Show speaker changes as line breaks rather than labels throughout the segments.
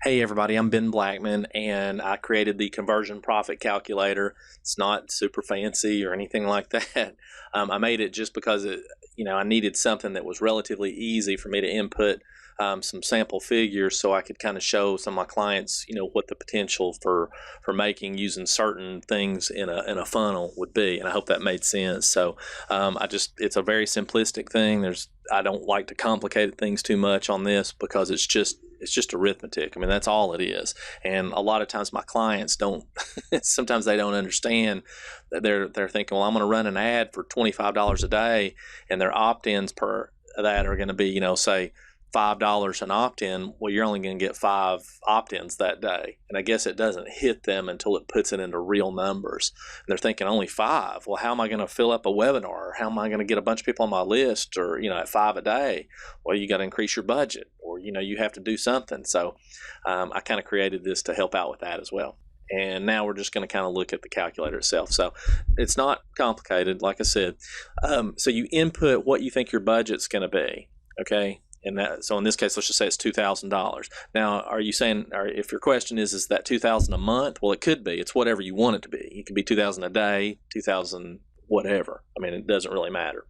Hey everybody, I'm Ben Blackman and I created the conversion profit calculator. It's not super fancy or anything like that. I made it just because I needed something that was relatively easy for me to input some sample figures so I could kind of show some of my clients, what the potential for making using certain things in a funnel would be. And I hope that made sense. So it's a very simplistic thing. I don't like to complicate things too much on this because it's just arithmetic. I mean, that's all it is. And a lot of times my clients don't, sometimes they don't understand that they're thinking, well, I'm going to run an ad for $25 a day and their opt-ins per that are going to be, say $5 an opt-in. Well, you're only going to get 5 opt-ins that day. And I guess it doesn't hit them until it puts it into real numbers. And they're thinking only 5. Well, how am I going to fill up a webinar? Or how am I going to get a bunch of people on my list or, at 5 a day? Well, you got to increase your budget or, you have to do something. So I kind of created this to help out with that as well. And now we're just going to kind of look at the calculator itself. So it's not complicated, like I said. So you input what you think your budget's going to be, okay? So in this case, let's just say it's $2,000. Now, are you saying, or if your question is that $2,000 a month? Well, it could be. It's whatever you want it to be. It could be $2,000 a day, $2,000 whatever. I mean, it doesn't really matter.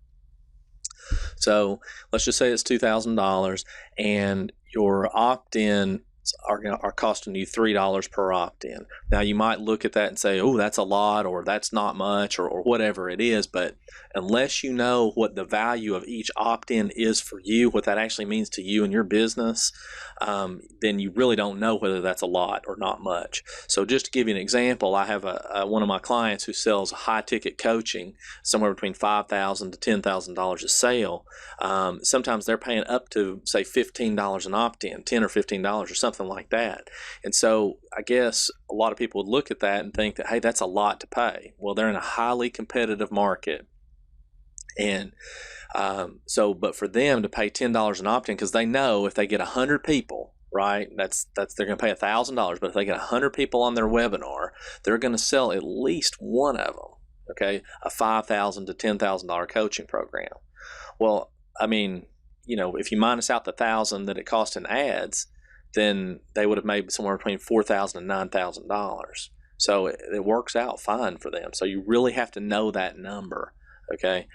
So let's just say it's $2,000, and your opt-in are costing you $3 per opt-in. Now you might look at that and say, oh, that's a lot, or that's not much, or whatever it is, but unless you know what the value of each opt-in is for you, what that actually means to you and your business, then you really don't know whether that's a lot or not much. So just to give you an example, I have one of my clients who sells high-ticket coaching, somewhere between $5,000 to $10,000 a sale. Sometimes they're paying up to, say, $15 an opt-in, $10 or $15 or something like that. And so I guess a lot of people would look at that and think that, hey, that's a lot to pay. Well, they're in a highly competitive market. And but for them to pay $10 an opt-in, because they know if they get 100 people, right, they're going to pay $1,000. But if they get 100 people on their webinar, they're going to sell at least one of them, okay, a $5,000 to $10,000 coaching program. Well, I mean, if you minus out the $1,000 that it cost in ads, then they would have made somewhere between $4,000 and $9,000. So it works out fine for them. So you really have to know that number. Okay,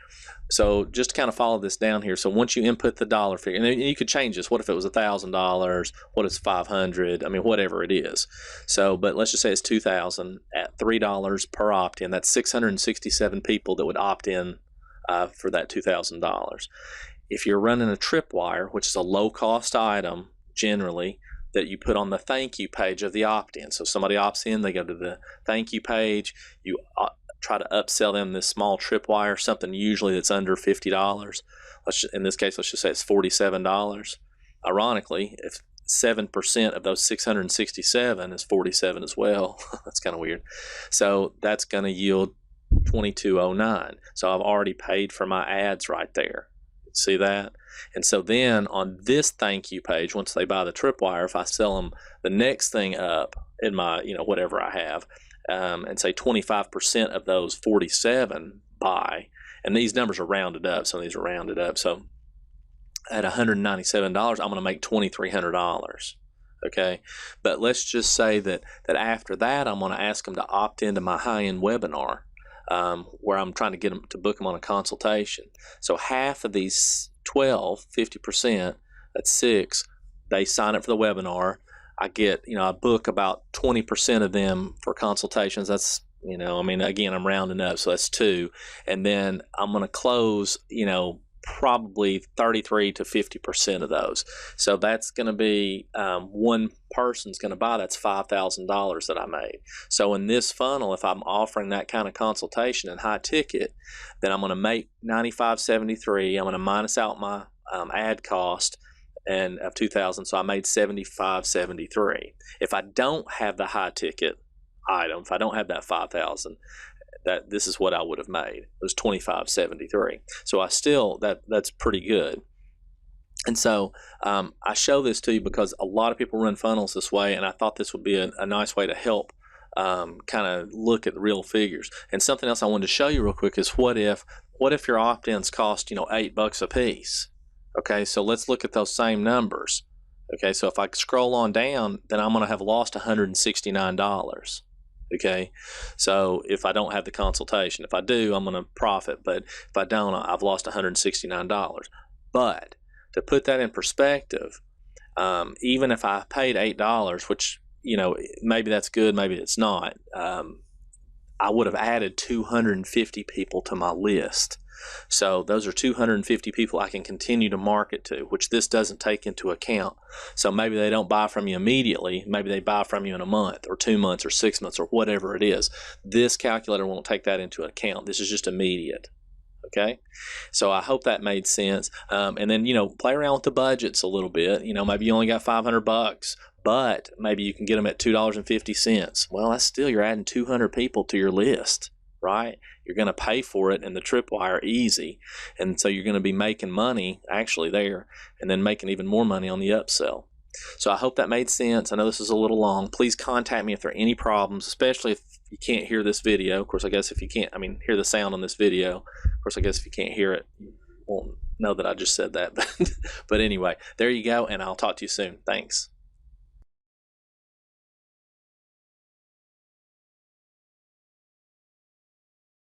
so just to kind of follow this down here. So once you input the dollar figure, and you could change this. What if it was $1,000? What is $500? I mean, whatever it is. So, but let's just say it's $2,000 at $3 per opt-in. That's 667 people that would opt in for that $2,000. If you're running a tripwire, which is a low-cost item generally, that you put on the thank you page of the opt-in. So somebody opts in, they go to the thank you page, you try to upsell them this small tripwire, something usually that's under $50. In this case, let's just say it's $47. Ironically, if 7% of those 667 is 47 as well, that's kind of weird. So that's going to yield $22.09. So I've already paid for my ads right there. See that? And so then on this thank you page, once they buy the tripwire, if I sell them the next thing up in my, whatever I have, and say 25% of those 47 buy, and these numbers are rounded up, some of these are rounded up, so at $197, I'm going to make $2,300. Okay, but let's just say that after that, I'm going to ask them to opt into my high-end webinar, where I'm trying to get them to book them on a consultation. So half of these 12, 50%, that's 6, they sign up for the webinar. I get, I book about 20% of them for consultations. That's, again, I'm rounding up, so that's 2. And then I'm going to close, probably 33 to 50% of those. So that's going to be one person's going to buy. That's $5,000 that I made. So in this funnel, if I'm offering that kind of consultation and high ticket, then I'm going to make $95.73. I'm going to minus out my ad cost and of $2,000. So I made $75.73. If I don't have the high ticket item, if I don't have that $5,000, this is what I would have made. It was $25.73. So I still, that's pretty good. And so I show this to you because a lot of people run funnels this way, and I thought this would be a nice way to help kind of look at the real figures. And something else I wanted to show you real quick is what if your opt-ins cost $8 a piece? Okay, so let's look at those same numbers. Okay, so if I scroll on down, then I'm going to have lost $169. Okay, so if I don't have the consultation, if I do, I'm going to profit, but if I don't, I've lost $169. But to put that in perspective, even if I paid $8, which, you know, maybe that's good, maybe it's not, I would have added 250 people to my list. So those are 250 people I can continue to market to, which this doesn't take into account. So maybe they don't buy from you immediately. Maybe they buy from you in a month or 2 months or 6 months or whatever it is. This calculator won't take that into account. This is just immediate. Okay, so I hope that made sense. And then, you know, play around with the budgets a little bit. You know, maybe you only got $500, but maybe you can get them at $2.50. Well, that's still, you're adding 200 people to your list, right? You're going to pay for it in the tripwire easy, and so you're going to be making money actually there, and then making even more money on the upsell. So I hope that made sense. I know this is a little long. Please contact me if there are any problems, especially if you can't hear this video. Of course, I guess if you can't, hear the sound on this video. Of course, I guess if you can't hear it, you won't know that I just said that. But anyway, there you go, and I'll talk to you soon. Thanks.